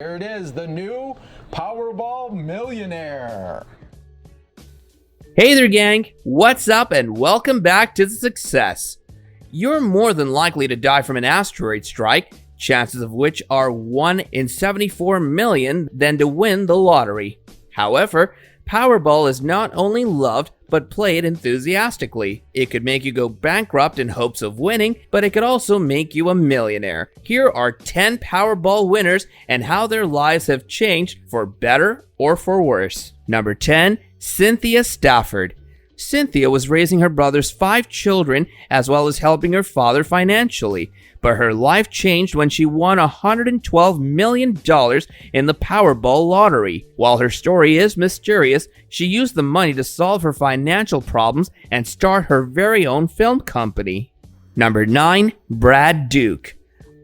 Here it is, the new Powerball millionaire. Hey there, gang. What's up, and welcome back to The Success. You're more than likely to die from an asteroid strike, chances of which are 1 in 74 million, than to win the lottery. However, Powerball is not only loved, but played enthusiastically. It could make you go bankrupt in hopes of winning, but it could also make you a millionaire. Here are 10 Powerball winners and how their lives have changed for better or for worse. Number 10, Cynthia Stafford. Cynthia was raising her brother's 5 children as well as helping her father financially, but her life changed when she won $112 million in the Powerball lottery. While her story is mysterious, she used the money to solve her financial problems and start her very own film company. Number 9, Brad Duke.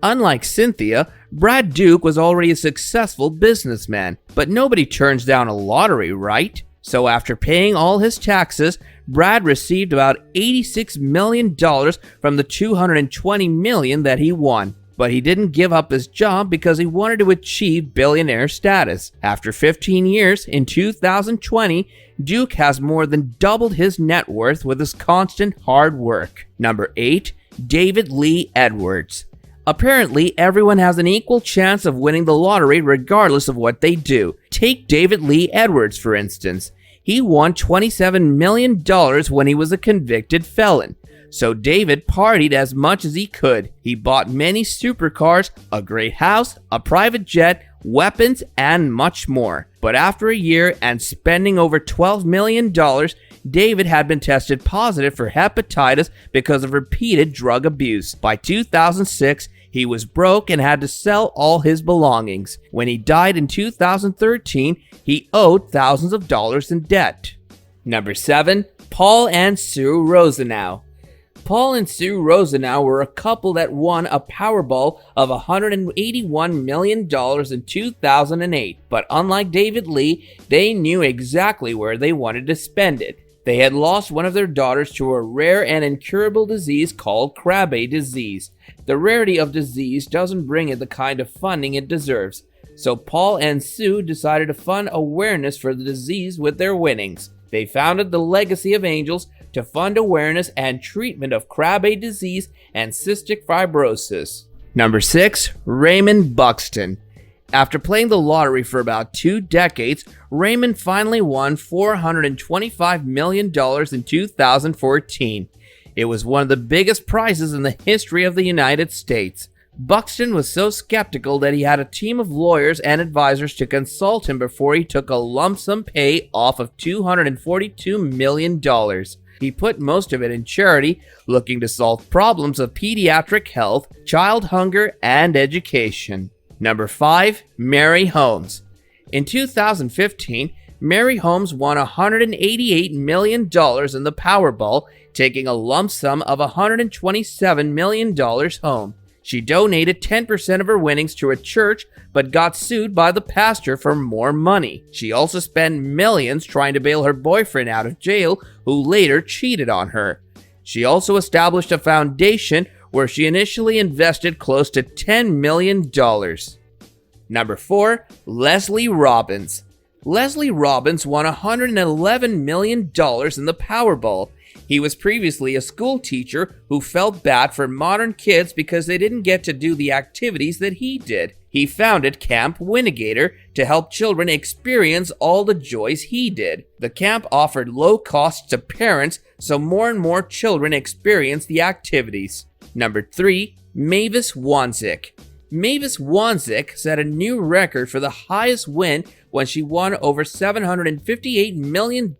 Unlike Cynthia, Brad Duke was already a successful businessman, but nobody turns down a lottery, right? So after paying all his taxes, Brad received about $86 million from the $220 million that he won. But he didn't give up his job because he wanted to achieve billionaire status. After 15 years, in 2020, Duke has more than doubled his net worth with his constant hard work. Number 8, David Lee Edwards. Apparently, everyone has an equal chance of winning the lottery regardless of what they do. Take David Lee Edwards, for instance. He won $27 million when he was a convicted felon. So David partied as much as he could. He bought many supercars, a great house, a private jet, weapons, and much more. But after a year and spending over $12 million, David had been tested positive for hepatitis because of repeated drug abuse. By 2006, he was broke and had to sell all his belongings. When he died in 2013, he owed thousands of dollars in debt. Number 7, Paul and Sue Rosenow. Paul and Sue Rosenow were a couple that won a Powerball of $181 million in 2008. But unlike David Lee, they knew exactly where they wanted to spend it. They had lost one of their daughters to a rare and incurable disease called Krabbe disease. The rarity of disease doesn't bring it the kind of funding it deserves. So Paul and Sue decided to fund awareness for the disease with their winnings. They founded the Legacy of Angels to fund awareness and treatment of Krabbe disease and cystic fibrosis. Number 6, Raymond Buxton. After playing the lottery for about 2 decades, Raymond finally won $425 million in 2014. It was one of the biggest prizes in the history of the United States. Buxton was so skeptical that he had a team of lawyers and advisors to consult him before he took a lump sum pay off of $242 million. He put most of it in charity, looking to solve problems of pediatric health, child hunger, and education. Number 5, Mary Holmes. In 2015, Mary Holmes won $188 million in the Powerball, taking a lump sum of $127 million home. She donated 10% of her winnings to a church, but got sued by the pastor for more money. She also spent millions trying to bail her boyfriend out of jail, who later cheated on her. She also established a foundation where she initially invested close to $10 million. Number 4, Leslie Robbins. Leslie Robbins won $111 million in the Powerball. He was previously a school teacher who felt bad for modern kids because they didn't get to do the activities that he did. He founded Camp Winnegator to help children experience all the joys he did. The camp offered low costs to parents, so more and more children experienced the activities. Number 3, Mavis Wanzik. Mavis Wanzik set a new record for the highest win when she won over $758 million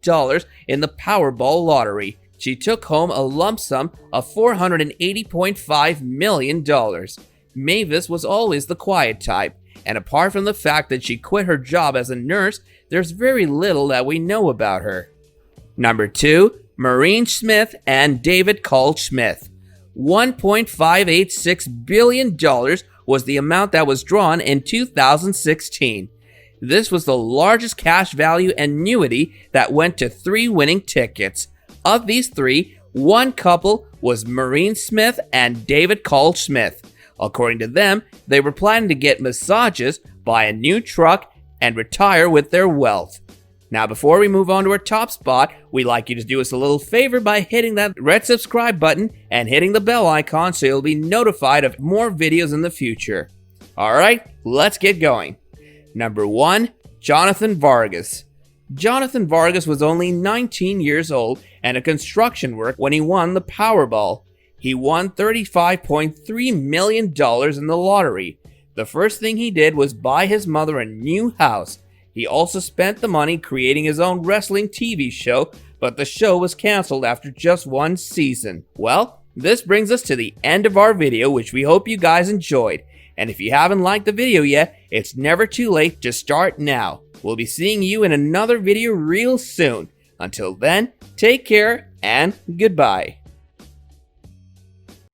in the Powerball lottery. She took home a lump sum of $480.5 million. Mavis was always the quiet type, and apart from the fact that she quit her job as a nurse, there's very little that we know about her. Number 2, Maureen Smith and David Cole Smith. $1.586 billion was the amount that was drawn in 2016. This was the largest cash value annuity that went to 3 winning tickets. Of these 3, one couple was Maureen Smith and David Cole Smith. According to them, they were planning to get massages, buy a new truck, and retire with their wealth. Now, before we move on to our top spot, we'd like you to do us a little favor by hitting that red subscribe button and hitting the bell icon so you'll be notified of more videos in the future. Alright, let's get going. Number 1. Jonathan Vargas. Jonathan Vargas was only 19 years old and a construction worker when he won the Powerball. He won $35.3 million in the lottery. The first thing he did was buy his mother a new house. He also spent the money creating his own wrestling TV show, but the show was canceled after just one season. Well, this brings us to the end of our video, which we hope you guys enjoyed. And if you haven't liked the video yet, it's never too late to start now. We'll be seeing you in another video real soon. Until then, take care and goodbye.